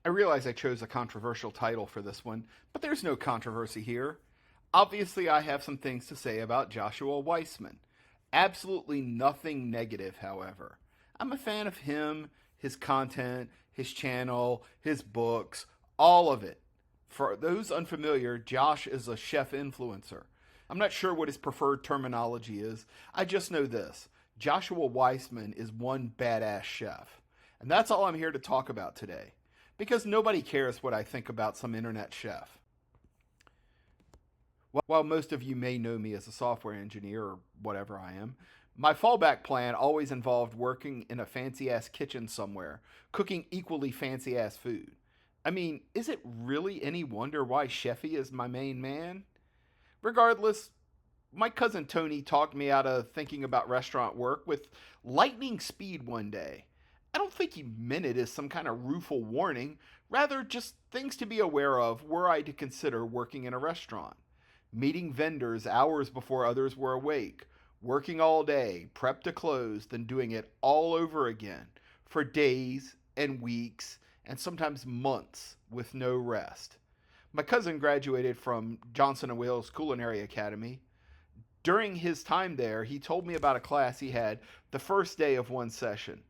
I realize I chose a controversial title for this one, but there's no controversy here. Obviously, I have some things to say about Joshua Weissman. Absolutely nothing negative, however. I'm a fan of him, his content, his channel, his books, all of it. For those unfamiliar, Josh is a chef influencer. I'm not sure what his preferred terminology is. I just know this: Joshua Weissman is one badass chef. And that's all I'm here to talk about today. Because nobody cares what I think about some internet chef. While most of you may know me as a software engineer or whatever I am, my fallback plan always involved working in a fancy ass kitchen somewhere, cooking equally fancy ass food. I mean, is it really any wonder why Chefy is my main man? Regardless, my cousin Tony talked me out of thinking about restaurant work with lightning speed one day. I don't think he meant it as some kind of rueful warning, rather just things to be aware of were I to consider working in a restaurant. Meeting vendors hours before others were awake, working all day, prep to close, then doing it all over again for days and weeks and sometimes months with no rest. My cousin graduated from Johnson & Wales Culinary Academy. During his time there, he told me about a class he had the first day of one session.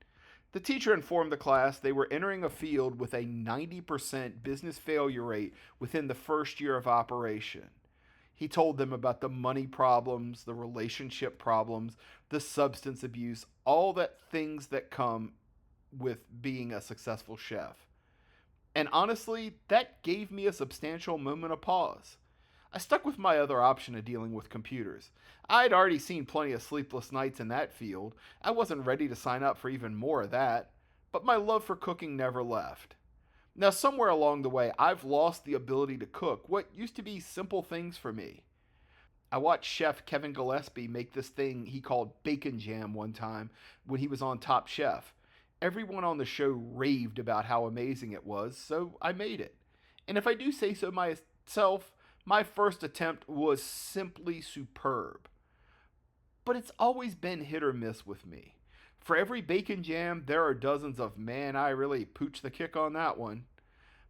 The teacher informed the class they were entering a field with a 90% business failure rate within the first year of operation. He told them about the money problems, the relationship problems, the substance abuse, all that things that come with being a successful chef. And honestly, that gave me a substantial moment of pause. I stuck with my other option of dealing with computers. I'd already seen plenty of sleepless nights in that field. I wasn't ready to sign up for even more of that, but my love for cooking never left. Now, somewhere along the way, I've lost the ability to cook what used to be simple things for me. I watched Chef Kevin Gillespie make this thing he called bacon jam one time when he was on Top Chef. Everyone on the show raved about how amazing it was, so I made it. And if I do say so myself, my first attempt was simply superb. But it's always been hit or miss with me. For every bacon jam, there are dozens of, man, I really pooched the kick on that one.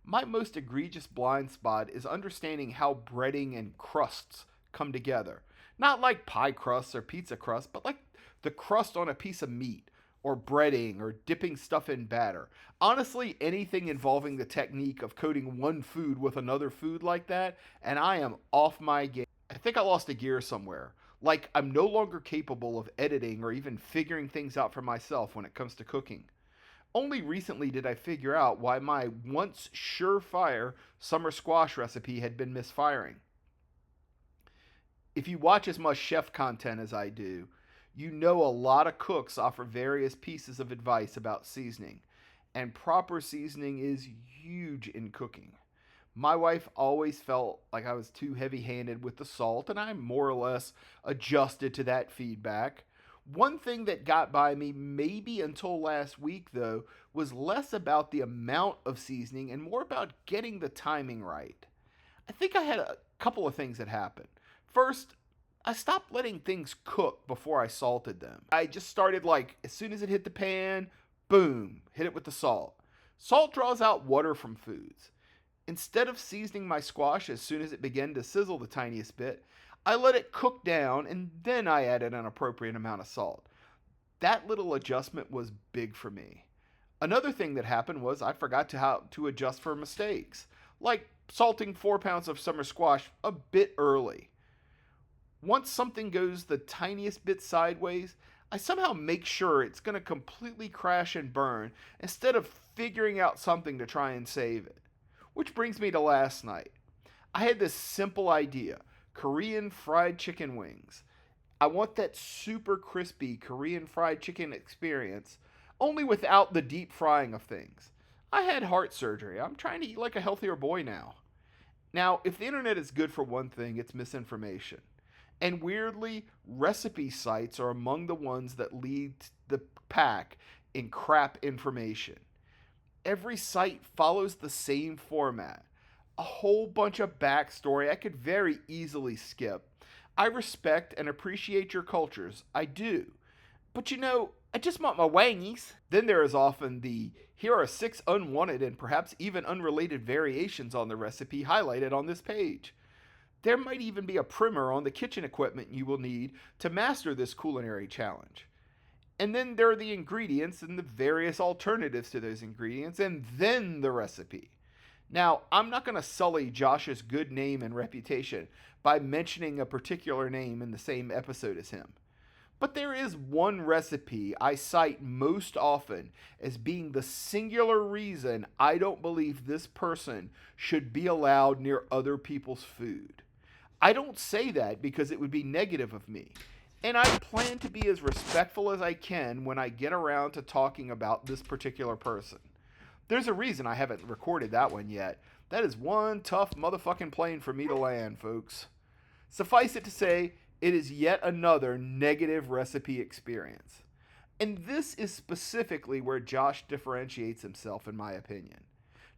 My most egregious blind spot is understanding how breading and crusts come together. Not like pie crusts or pizza crust, but like the crust on a piece of meat, or breading, or dipping stuff in batter. Honestly, anything involving the technique of coating one food with another food like that, and I am off my game. I think I lost a gear somewhere. Like, I'm no longer capable of editing or even figuring things out for myself when it comes to cooking. Only recently did I figure out why my once surefire summer squash recipe had been misfiring. If you watch as much chef content as I do, you know a lot of cooks offer various pieces of advice about seasoning, and proper seasoning is huge in cooking. My wife always felt like I was too heavy handed with the salt, and I more or less adjusted to that feedback. One thing that got by me, maybe until last week though, was less about the amount of seasoning and more about getting the timing right. I think I had a couple of things that happened. First, I stopped letting things cook before I salted them. I just started like, as soon as it hit the pan, boom, hit it with the salt. Salt draws out water from foods. Instead of seasoning my squash as soon as it began to sizzle the tiniest bit, I let it cook down and then I added an appropriate amount of salt. That little adjustment was big for me. Another thing that happened was I forgot how to adjust for mistakes, like salting 4 pounds of summer squash a bit early. Once something goes the tiniest bit sideways, I somehow make sure it's going to completely crash and burn instead of figuring out something to try and save it. Which brings me to last night. I had this simple idea: Korean fried chicken wings. I want that super crispy Korean fried chicken experience, only without the deep frying of things. I had heart surgery. I'm trying to eat like a healthier boy now. Now, if the internet is good for one thing, it's misinformation. And weirdly, recipe sites are among the ones that lead the pack in crap information. Every site follows the same format. A whole bunch of backstory I could very easily skip. I respect and appreciate your cultures. I do. But you know, I just want my wangies. Then there is often the here are 6 unwanted and perhaps even unrelated variations on the recipe highlighted on this page. There might even be a primer on the kitchen equipment you will need to master this culinary challenge. And then there are the ingredients and the various alternatives to those ingredients, and then the recipe. Now, I'm not going to sully Josh's good name and reputation by mentioning a particular name in the same episode as him. But there is one recipe I cite most often as being the singular reason I don't believe this person should be allowed near other people's food. I don't say that because it would be negative of me. And I plan to be as respectful as I can when I get around to talking about this particular person. There's a reason I haven't recorded that one yet. That is one tough motherfucking plane for me to land, folks. Suffice it to say, it is yet another negative recipe experience. And this is specifically where Josh differentiates himself, in my opinion.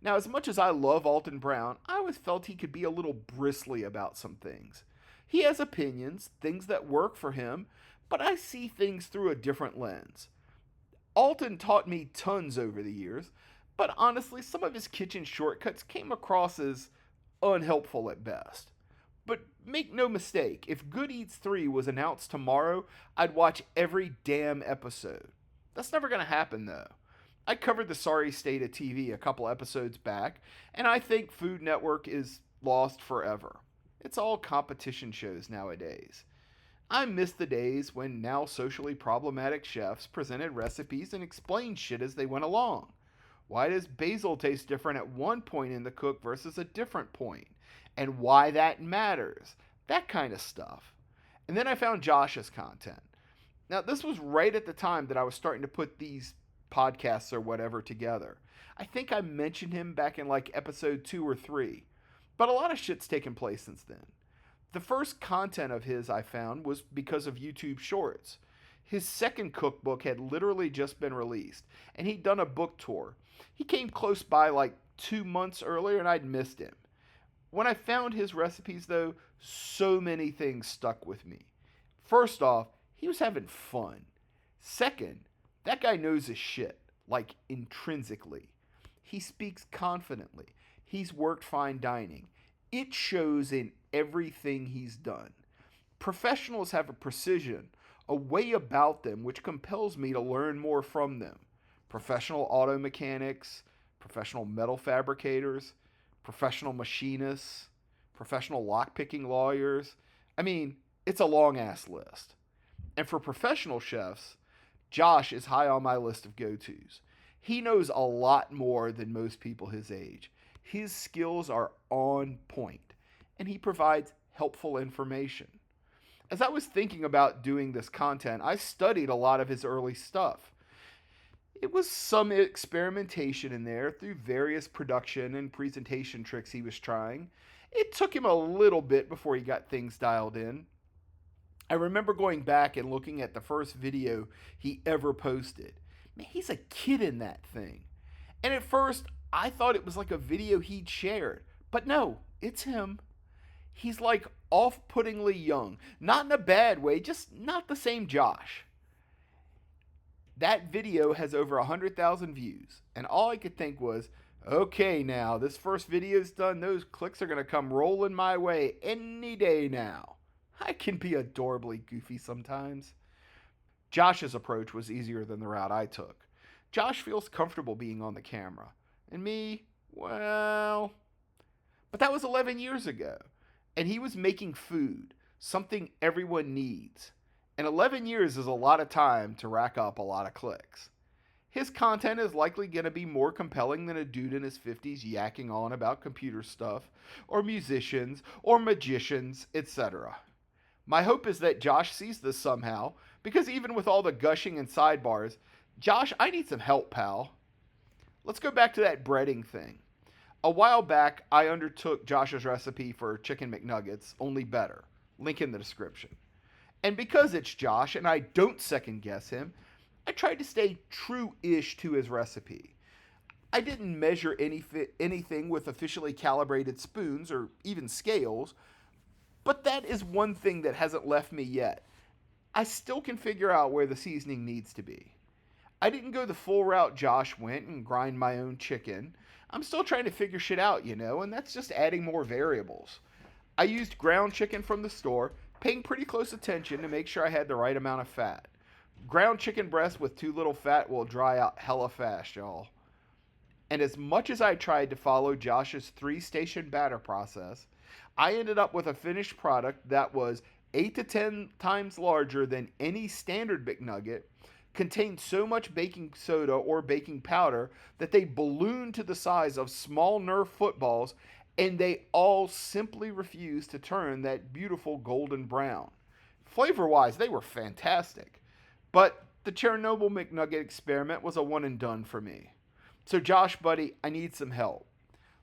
Now, as much as I love Alton Brown, I always felt he could be a little bristly about some things. He has opinions, things that work for him, but I see things through a different lens. Alton taught me tons over the years, but honestly, some of his kitchen shortcuts came across as unhelpful at best. But make no mistake, if Good Eats 3 was announced tomorrow, I'd watch every damn episode. That's never going to happen, though. I covered the sorry state of TV a couple episodes back, and I think Food Network is lost forever. It's all competition shows nowadays. I miss the days when now socially problematic chefs presented recipes and explained shit as they went along. Why does basil taste different at one point in the cook versus a different point? And why that matters. That kind of stuff. And then I found Josh's content. Now, this was right at the time that I was starting to put these podcasts or whatever together. I think I mentioned him back in like episode 2 or 3. But a lot of shit's taken place since then. The first content of his I found was because of YouTube Shorts. His second cookbook had literally just been released, and he'd done a book tour. He came close by like 2 months earlier, and I'd missed him. When I found his recipes, though, so many things stuck with me. First off, he was having fun. Second, that guy knows his shit, like intrinsically. He speaks confidently. He's worked fine dining. It shows in everything he's done. Professionals have a precision, a way about them which compels me to learn more from them. Professional auto mechanics, professional metal fabricators, professional machinists, professional lockpicking lawyers. I mean, it's a long-ass list. And for professional chefs, Josh is high on my list of go-tos. He knows a lot more than most people his age. His skills are on point, and he provides helpful information. As I was thinking about doing this content, I studied a lot of his early stuff. It was some experimentation in there through various production and presentation tricks he was trying. It took him a little bit before he got things dialed in. I remember going back and looking at the first video he ever posted. Man, he's a kid in that thing. And at first, I thought it was like a video he'd shared. But no, it's him. He's like off-puttingly young. Not in a bad way, just not the same Josh. That video has over 100,000 views. And all I could think was, okay now, this first video's done. Those clicks are going to come rolling my way any day now. I can be adorably goofy sometimes. Josh's approach was easier than the route I took. Josh feels comfortable being on the camera. And me, well... But that was 11 years ago. And he was making food, something everyone needs. And 11 years is a lot of time to rack up a lot of clicks. His content is likely going to be more compelling than a dude in his 50s yakking on about computer stuff, or musicians, or magicians, etc. My hope is that Josh sees this somehow, because even with all the gushing and sidebars, Josh, I need some help, pal. Let's go back to that breading thing. A while back, I undertook Josh's recipe for chicken McNuggets, only better. Link in the description. And because it's Josh and I don't second guess him, I tried to stay true-ish to his recipe. I didn't measure anything with officially calibrated spoons or even scales, but that is one thing that hasn't left me yet. I still can figure out where the seasoning needs to be. I didn't go the full route Josh went and grind my own chicken. I'm still trying to figure shit out, and that's just adding more variables. I used ground chicken from the store, paying pretty close attention to make sure I had the right amount of fat. Ground chicken breast with too little fat will dry out hella fast, y'all. And as much as I tried to follow Josh's 3 station batter process, I ended up with a finished product that was 8 to 10 times larger than any standard McNugget, contained so much baking soda or baking powder that they ballooned to the size of small Nerf footballs, and they all simply refused to turn that beautiful golden brown. Flavor wise, they were fantastic. But the Chernobyl McNugget experiment was a one and done for me. So, Josh, buddy, I need some help.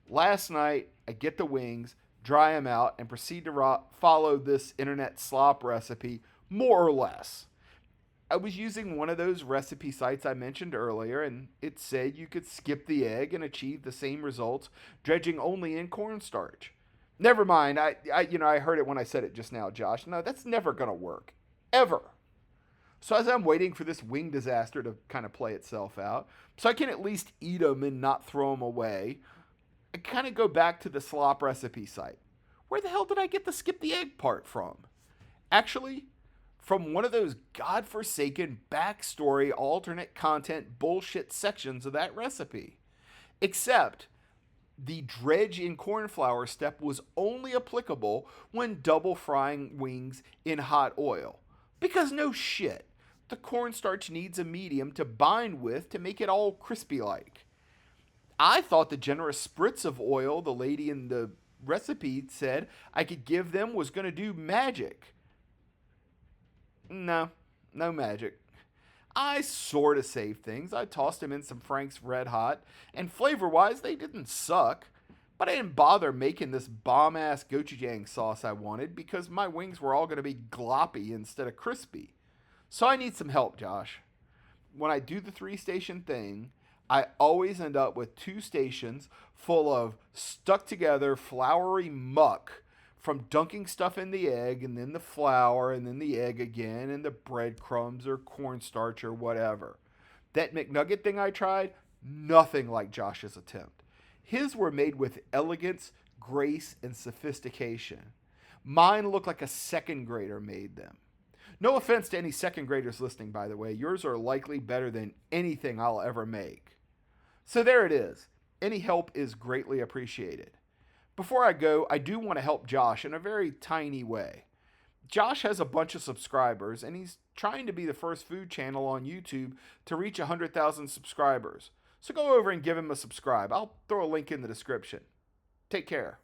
Last night, I get the wings, dry them out, and proceed to follow this internet slop recipe more or less. I was using one of those recipe sites I mentioned earlier, and it said you could skip the egg and achieve the same results dredging only in cornstarch. Never mind, I heard it when I said it just now, Josh. No, that's never gonna work, ever. So as I'm waiting for this wing disaster to kind of play itself out, so I can at least eat them and not throw them away, I kind of go back to the slop recipe site. Where the hell did I get the skip the egg part from? Actually, from one of those godforsaken backstory alternate content bullshit sections of that recipe. Except the dredge in cornflour step was only applicable when double frying wings in hot oil. Because no shit, the cornstarch needs a medium to bind with to make it all crispy like. I thought the generous spritz of oil the lady in the recipe said I could give them was going to do magic. No, no magic. I sort of saved things. I tossed them in some Frank's Red Hot, and flavor wise, they didn't suck. But I didn't bother making this bomb ass gochujang sauce I wanted because my wings were all going to be gloppy instead of crispy. So I need some help, Josh. When I do the 3 station thing, I always end up with 2 stations full of stuck together floury muck from dunking stuff in the egg and then the flour and then the egg again and the breadcrumbs or cornstarch or whatever. That McNugget thing I tried, nothing like Josh's attempt. His were made with elegance, grace, and sophistication. Mine looked like a second grader made them. No offense to any second graders listening, by the way. Yours are likely better than anything I'll ever make. So there it is. Any help is greatly appreciated. Before I go, I do want to help Josh in a very tiny way. Josh has a bunch of subscribers, and he's trying to be the first food channel on YouTube to reach 100,000 subscribers. So go over and give him a subscribe. I'll throw a link in the description. Take care.